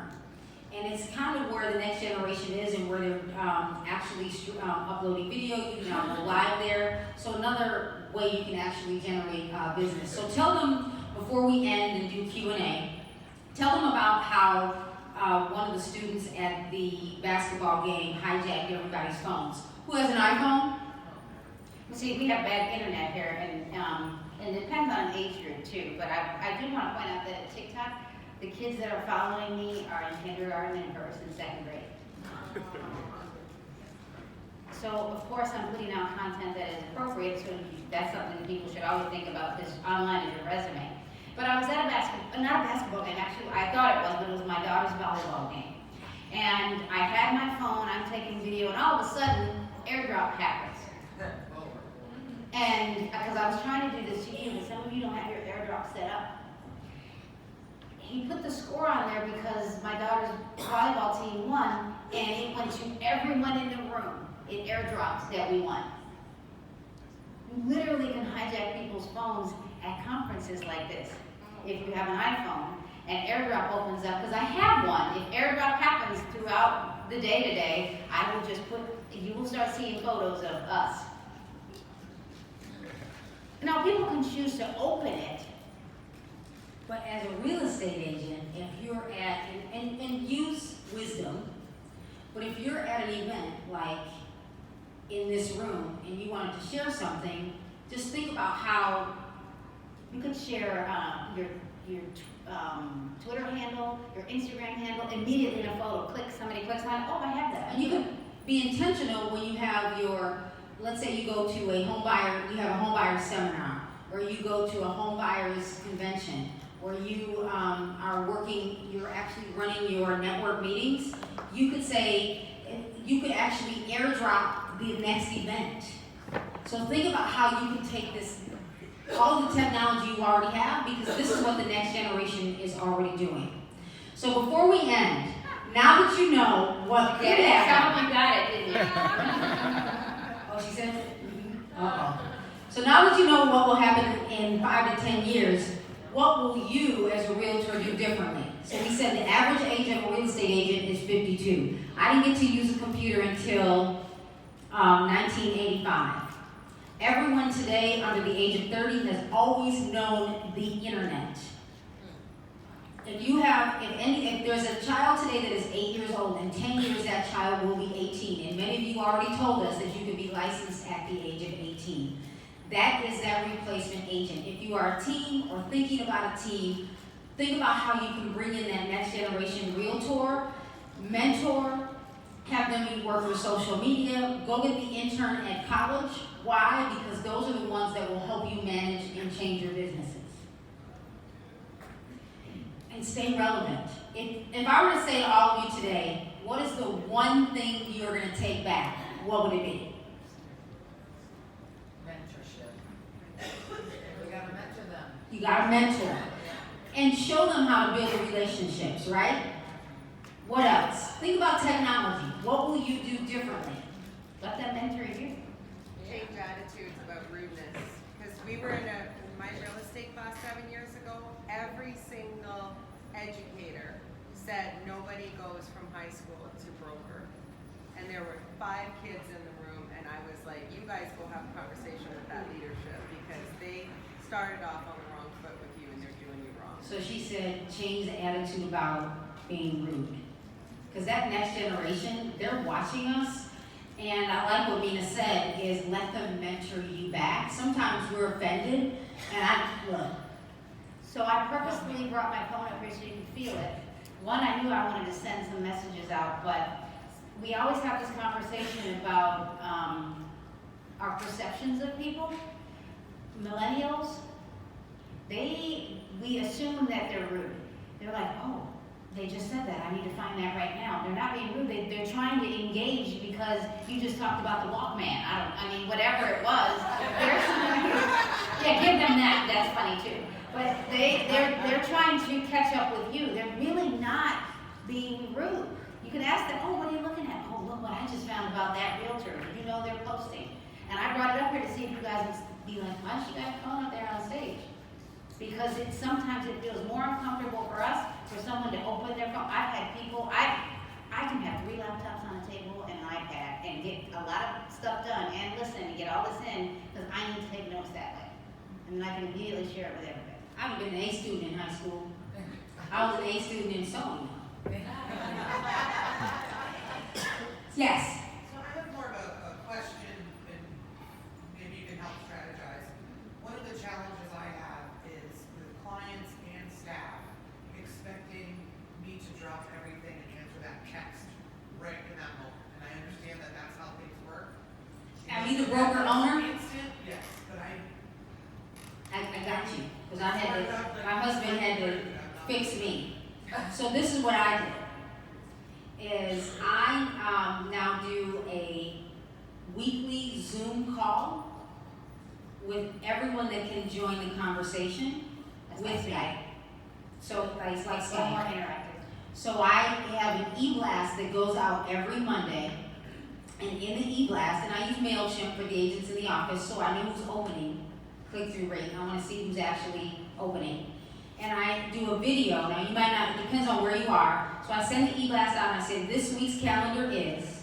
And it's kind of where the next generation is and where they're actually uploading video. You can now go live there. So another way you can actually generate business. So tell them, before we end and do Q&A, tell them about how one of the students at the basketball game hijacked everybody's phones. Who has an iPhone? See, we have bad internet here, and it depends on age group too. But I do want to point out that at TikTok, the kids that are following me are in kindergarten and first and second grade. So of course I'm putting out content that is appropriate, so that's something that people should always think about, because online is your resume. But I was at not a basketball game, actually, I thought it was, but it was my daughter's volleyball game. And I had my phone, I'm taking video, and all of a sudden, AirDrop happens. And because I was trying to do this to you, but some of you don't have your AirDrop set up. He put the score on there because my daughter's volleyball team won, and it went to everyone in the room. It airdrops that we won. You literally can hijack people's phones at conferences like this. If you have an iPhone and AirDrop opens up, because I have one. If AirDrop happens throughout the day today, I will just you will start seeing photos of us. Now people can choose to open it. But as a real estate agent, if you're at, and use wisdom, but if you're at an event like in this room and you wanted to share something, just think about how you could share your Twitter handle, your Instagram handle, immediately in a photo. Somebody clicks on it, oh, I have that. And you can be intentional when you have let's say you go to you have a home buyer seminar, or you go to a home buyers convention, or you you're actually running your network meetings. You could actually airdrop the next event. So think about how you can take all the technology you already have, because this is what the next generation is already doing. So before we end, now that you know what could happen. You got it, didn't you? Oh, she said it? Uh-oh. So now that you know what will happen in 5 to 10 years, what will you as a realtor do differently? So we said the average age of a real estate agent is 52. I didn't get to use a computer until 1985. Everyone today under the age of 30 has always known the internet. If there's a child today that is 8 years old, in 10 years that child will be 18. And many of you already told us that you can be licensed at the age of 18. That is that replacement agent. If you are a team or thinking about a team, think about how you can bring in that next generation realtor, mentor, have them work with social media, go get the intern at college. Why? Because those are the ones that will help you manage and change your businesses. And stay relevant. If I were to say to all of you today, what is the one thing you're going to take back? What would it be? Mentorship. We gotta mentor them. You got to mentor. And show them how to build the relationships, right? What else? Think about technology. What will you do differently? Let them mentor you. Change attitudes about rudeness. Because we were in my real estate class 7 years ago, every single educator said nobody goes from high school to broker. And there were 5 kids in the room, and I was like, you guys go have a conversation with that leadership, because they started off on the wrong foot with you and they're doing you wrong. So she said, change the attitude about being rude. Because that next generation, they're watching us. And I like what Mina said, is let them mentor you back. Sometimes we're offended, and look. So I purposely brought my phone up here so you can feel it. One, I knew I wanted to send some messages out, but we always have this conversation about our perceptions of people. Millennials, we assume that they're rude. They're like, oh, they just said that, I need to find that right now. They're not being rude, they're trying to engage because you just talked about the Walkman. I mean, whatever it was. Yeah, give them that, that's funny too. But they're trying to catch up with you. They're really not being rude. You can ask them, oh, what are you looking at? Oh, look what I just found about that realtor. Did you know they're posting? And I brought it up here to see if you guys would be like, why she got a phone up there on stage? Because sometimes it feels more uncomfortable for us, for someone to open their phone. I've had people, I can have 3 laptops on the table and an iPad and get a lot of stuff done and listen and get all this in because I need to take notes that way. And then I can immediately share it with everybody. I've been an A student in high school. I was an A student in sewing. Yes. So I have more of a question, and maybe you can help strategize. One of the challenges I have is with clients and staff expecting me to drop everything and answer that text right in that moment. And I understand that that's how things work. Are you the broker owner? Instant, yes, but I got you. Because my husband had to fix me. So this is what I did. Is I now do a weekly Zoom call with everyone that can join the conversation with me. So it's like It's a little more Skype. interactive. So I have an e-blast that goes out every Monday. And in the e-blast, and I use MailChimp for the agents in the office, so I know who's opening, click-through rate. I want to see who's actually opening. And I do a video. Now you might not, it depends on where you are. So I send the e-blast out and I say, this week's calendar is,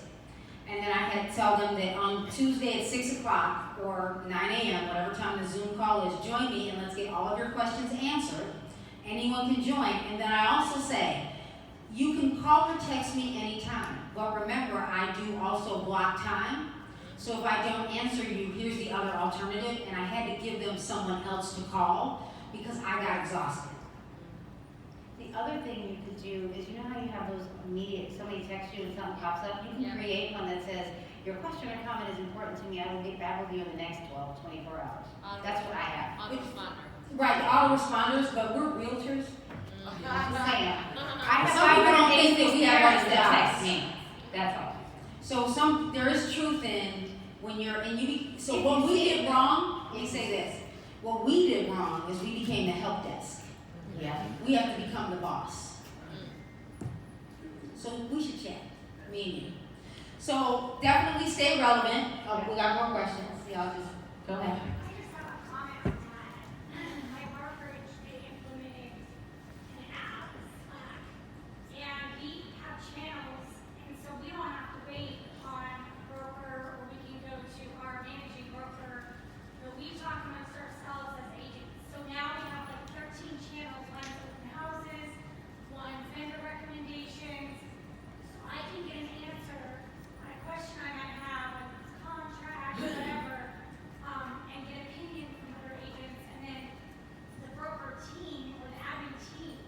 and then I had to tell them that on Tuesday at 6 o'clock or 9 a.m., whatever time the Zoom call is, join me and let's get all of your questions answered. Anyone can join. And then I also say, you can call or text me anytime. But remember, I do also block time. So if I don't answer you, here's the other alternative. And I had to give them someone else to call because I got exhausted. The other thing you could do is, you know how you have those immediate, somebody texts you and something pops up? You can create one that says, your question or comment is important to me, I will get back with you in the next 12, 24 hours. That's what I have. Right, the autoresponders, but we're realtors. I'm saying, I have Some people don't think that we have parents our that jobs. text me. That's all. So there is truth in when you're, so If what you we see did it. wrong, let me say this. What we did wrong is we became the help desk. Yeah. We have to become the boss. So we should chat, me and you. So definitely stay relevant. Oh, we got more questions. Y'all just go ahead. I just have a comment on that. My brokerage, they implemented an app, Slack, and we have channels, and so we don't have to wait on a broker, or we can go to our managing broker, but we talk amongst ourselves as agents. So now we have like 13 channels, one's open houses, one's vendor recommendations, so I can get an answer on a question I might have, on contract, whatever, and get opinion from other agents, and then the broker team or the admin team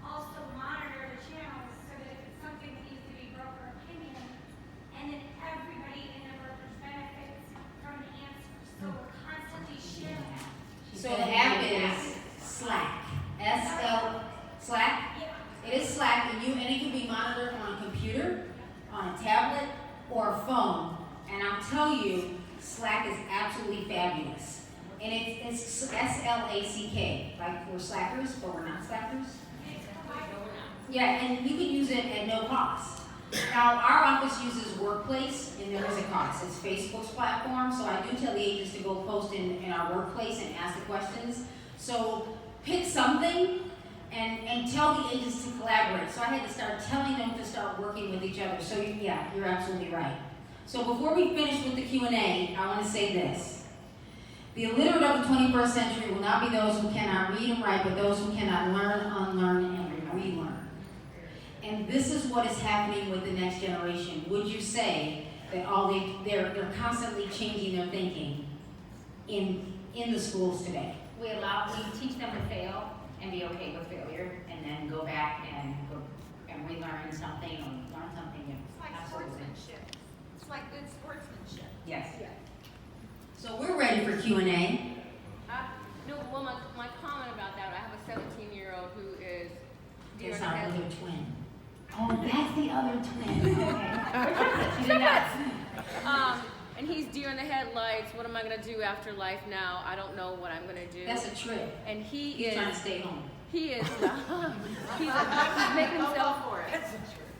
also monitor the channels so that if it's something that needs to be broker opinion, and then everybody in the brokerage benefits from the answer. So we're constantly sharing that. So the app is Slack. Slack? Yeah. It is Slack, and it can be monitored on a computer, on a tablet, or a phone. And I'll tell you, Slack is absolutely fabulous. And it's SLACK, like we're slackers, but we're not slackers. Yeah, and you can use it at no cost. Now, our office uses Workplace, and there is a cost. It's Facebook's platform, so I do tell the agents to go post in our Workplace and ask the questions. So pick something and tell the agents to collaborate. So I had to start telling them to start working with each other. So yeah, you're absolutely right. So before we finish with the Q&A, I want to say this. The illiterate of the 21st century will not be those who cannot read and write, but those who cannot learn, unlearn, and relearn. And this is what is happening with the next generation. Would you say that they're constantly changing their thinking in the schools today? We teach them to fail and be okay with failure, and then go back and relearn something or learn something new. It's like Absolutely. sportsmanship. It's like good sportsmanship. Yes. So we're ready for Q&A. No, well, my comment about that, I have a 17-year-old who is deer It's in the our head. other twin. Oh, that's the other twin. Okay. She's a nut. And he's deer in the headlights. What am I gonna do after life now? I don't know what I'm gonna do. That's a trip. And he He's is. trying to stay home. He is. He's making himself for it.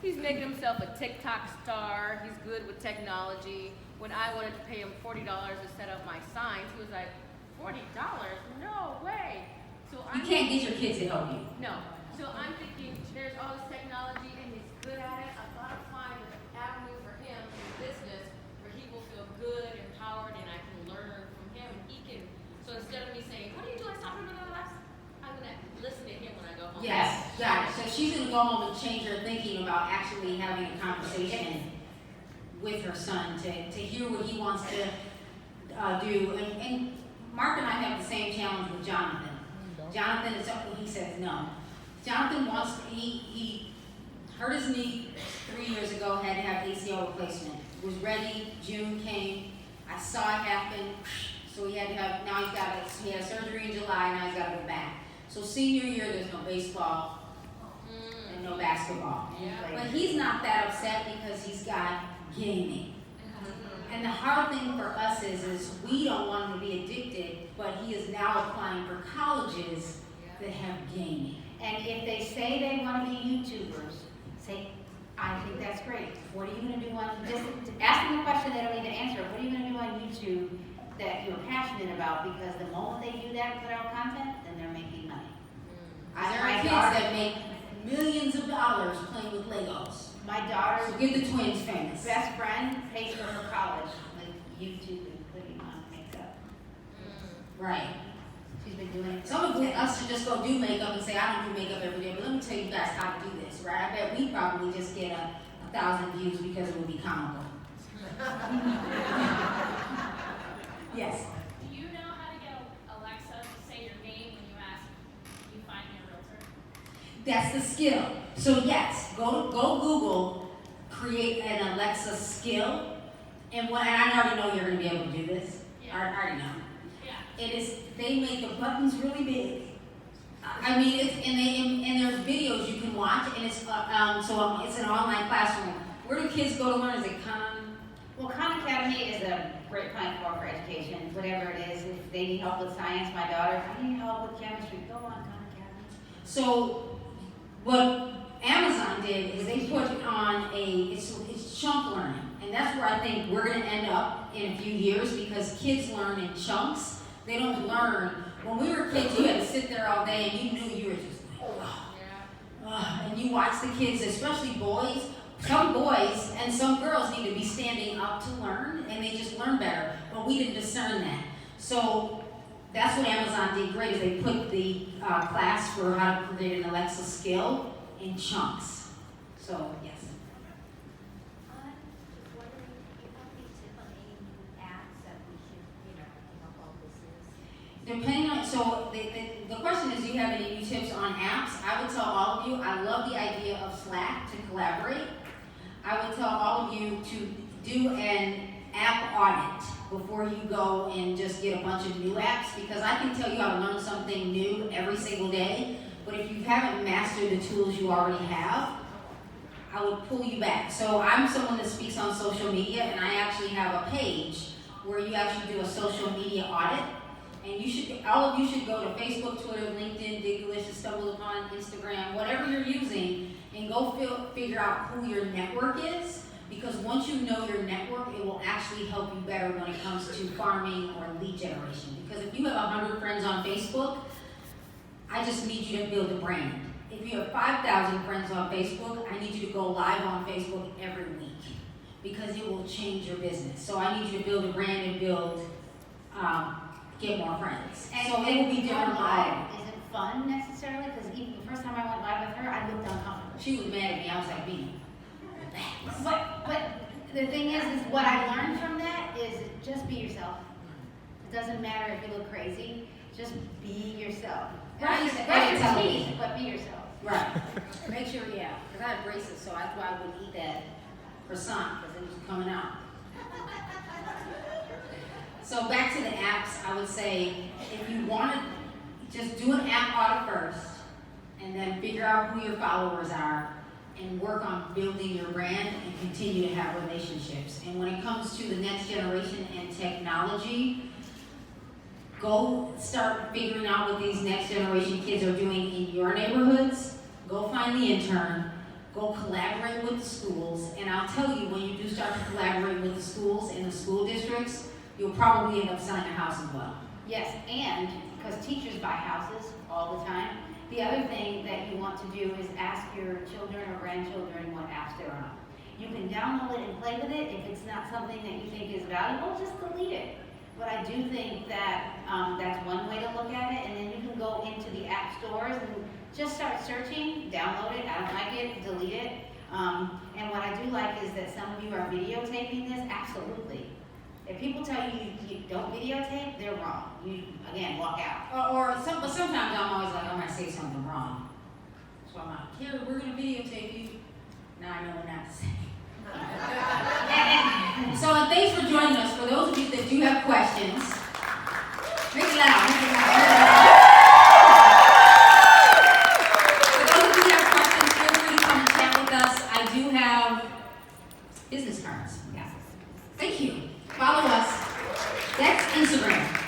He's making himself a TikTok star. He's good with technology. When I wanted to pay him $40 to set up my signs, he was like, $40? No way. So You can't get your kids to help you. No. So I'm thinking, there's all this technology and he's good at it. I've got to find an avenue for him in business where he will feel good, empowered, and I can learn from him. And he can, so instead of me saying, what are you doing? Stop, I'm going to listen to him when I go home. Yes, got it. So she's going to go home and change her thinking about actually having a conversation with her son to hear what he wants to do. And Mark and I have the same challenge with Jonathan. Jonathan is he says no. Jonathan he hurt his knee 3 years ago, had to have ACL replacement. Was ready, June came, I saw it happen, so he had to have, he had surgery in July, now he's got to go back. So senior year, there's no baseball and no basketball. But he's not that upset because he's got gaming. And the hard thing for us is we don't want him to be addicted, but he is now applying for colleges that have gaming. And if they say they want to be YouTubers, say, I think that's great. What are you going to do on, just ask them a question they don't even answer. What are you going to do on YouTube that you're passionate about? Because the moment they do that and put out content, then they're making money. There are kids that make millions of dollars playing with Legos. My daughter's So get the twins famous. best friend pays for her college with YouTube and putting on makeup. Right. She's been doing it. Some of us should just go do makeup and say, I don't do makeup every day, but let me tell you guys how to do this, right? I bet we probably just get 1,000 views because it would be comical. Yes. Do you know how to get Alexa to say your name when you ask, "Can you find me a realtor?" That's the skill. So yes, go Google, create an Alexa skill, and I already know you're going to be able to do this. Yeah. I already know. Yeah. They make the buttons really big. I mean, and there's videos you can watch, and it's an online classroom. Where do kids go to learn? Is it Well, Khan Academy is a great platform for education, whatever it is. If they need help with science, my daughter, I need help with chemistry, go on Khan Academy. So what Amazon did is they put it on it's chunk learning, and that's where I think we're going to end up in a few years because kids learn in chunks. They don't learn. When we were kids, you had to sit there all day and you knew you were just like, and you watch the kids, especially boys. Some boys and some girls need to be standing up to learn, and they just learn better. But we didn't discern that. So that's what Amazon did great, is they put the class for how to create an Alexa skill in chunks. So, yes. I'm just wondering, do you have any tip on any new apps that we should, help all this is? Depending on, so the question is, do you have any new tips on apps? I would tell all of you, I love the idea of Slack to collaborate. I would tell all of you to do an app audit before you go and just get a bunch of new apps, because I can tell you how to learn something new every single day, but if you haven't mastered the tools you already have, I would pull you back. So I'm someone that speaks on social media, and I actually have a page where you actually do a social media audit. And all of you should go to Facebook, Twitter, LinkedIn, Dig Delicious, Stumble Upon, Instagram, whatever you're using, and go figure out who your network is, because once you know your network, it will actually help you better when it comes to farming or lead generation. Because if you have 100 friends on Facebook, I just need you to build a brand. If you have 5,000 friends on Facebook, I need you to go live on Facebook every week, because it will change your business. So I need you to build a brand and get more friends. And so it will be going different for all. live isn't fun necessarily, because even the first time I went live with her, I looked uncomfortable. She was mad at me. I was like, Mina, relax. But the thing is what I learned from that is just be yourself. It doesn't matter if you look crazy, just be yourself. Right. Brush Right. your teeth, but be yourself. Right. Make sure, yeah, because I have braces, so that's why I wouldn't eat that croissant, because it was coming out. So back to the apps, I would say, if you want to, just do an app audit first, and then figure out who your followers are, and work on building your brand and continue to have relationships. And when it comes to the next generation and technology, go start figuring out what these next generation kids are doing in your neighborhoods. Go find the intern. Go collaborate with the schools. And I'll tell you, when you do start to collaborate with the schools and the school districts, you'll probably end up selling a house as well. Yes, and because teachers buy houses all the time, the other thing that you want to do is ask your children or grandchildren what apps they're on. You can download it and play with it. If it's not something that you think is valuable, just delete it. But I do think that that's one way to look at it, and then you can go into the app stores and just start searching, download it, I don't like it, delete it. And what I do like is that some of you are videotaping this, absolutely. If people tell you you don't videotape, they're wrong. You, again, walk out. But sometimes I'm always like, I'm going to say something wrong. So I'm like, Carrie, we're going to videotape you. Now I know what not to say. So thanks for joining us. For those of you that do have questions, make it loud, make it loud. For those of you that have questions, feel free to come and chat with us. I do have business cards. Yeah. Thank you. Follow us. That's Instagram.